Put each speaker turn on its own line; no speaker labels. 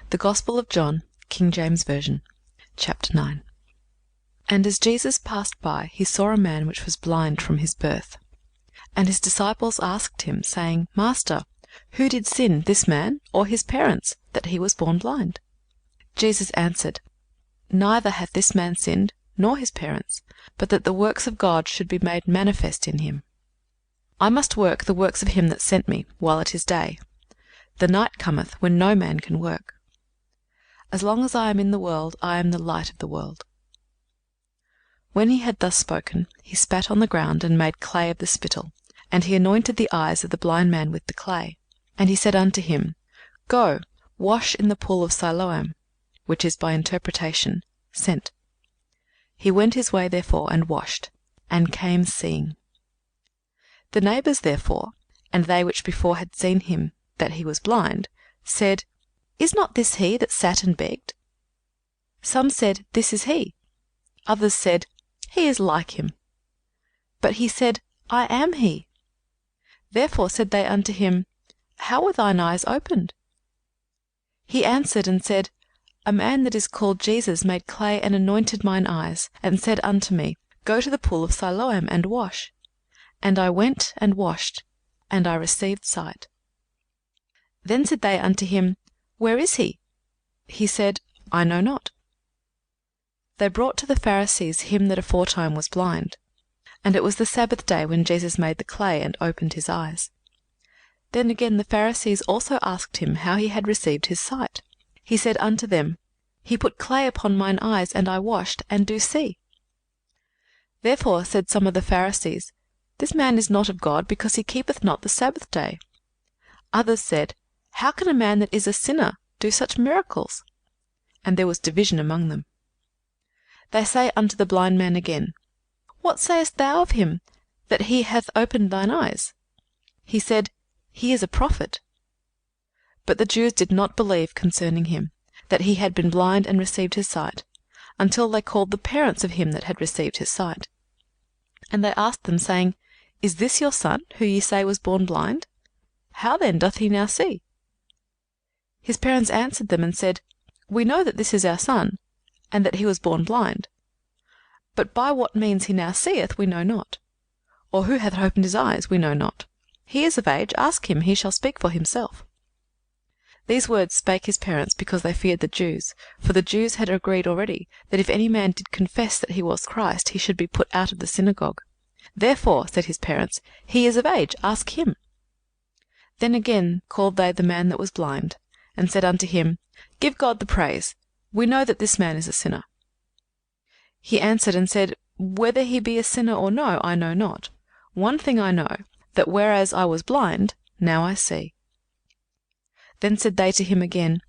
The Gospel of John, King James Version, Chapter 9. And as Jesus passed by, he saw a man which was blind from his birth. And his disciples asked him, saying, Master, who did sin, this man, or his parents, that he was born blind? Jesus answered, Neither hath this man sinned, nor his parents, but that the works of God should be made manifest in him. I must work the works of him that sent me, while it is day. The night cometh, when no man can work. As long as I am in the world, I am the light of the world. When he had thus spoken, he spat on the ground, and made clay of the spittle, and he anointed the eyes of the blind man with the clay. And he said unto him, Go, wash in the pool of Siloam, which is by interpretation, sent. He went his way therefore, and washed, and came seeing. The neighbours therefore, and they which before had seen him, that he was blind, said, Is not this he that sat and begged? Some said, This is he. Others said, He is like him. But he said, I am he. Therefore said they unto him, How were thine eyes opened? He answered and said, A man that is called Jesus made clay and anointed mine eyes, and said unto me, Go to the pool of Siloam and wash. And I went and washed, and I received sight. Then said they unto him, Where is he? He said, I know not. They brought to the Pharisees him that aforetime was blind. And it was the Sabbath day when Jesus made the clay and opened his eyes. Then again the Pharisees also asked him how he had received his sight. He said unto them, He put clay upon mine eyes, and I washed, and do see. Therefore said some of the Pharisees, This man is not of God, because he keepeth not the Sabbath day. Others said, How can a man that is a sinner do such miracles? And there was division among them. They say unto the blind man again, What sayest thou of him, that he hath opened thine eyes? He said, He is a prophet. But the Jews did not believe concerning him, that he had been blind and received his sight, until they called the parents of him that had received his sight. And they asked them, saying, Is this your son, who ye say was born blind? How then doth he now see? His parents answered them and said, We know that this is our son, and that he was born blind. But by what means he now seeth, we know not. Or who hath opened his eyes, we know not. He is of age, ask him, he shall speak for himself. These words spake his parents, because they feared the Jews. For the Jews had agreed already, that if any man did confess that he was Christ, he should be put out of the synagogue. Therefore, said his parents, He is of age, ask him. Then again called they the man that was blind, and said unto him, Give God the praise. We know that this man is a sinner. He answered and said, Whether he be a sinner or no, I know not. One thing I know, that whereas I was blind, now I see. Then said they to him again,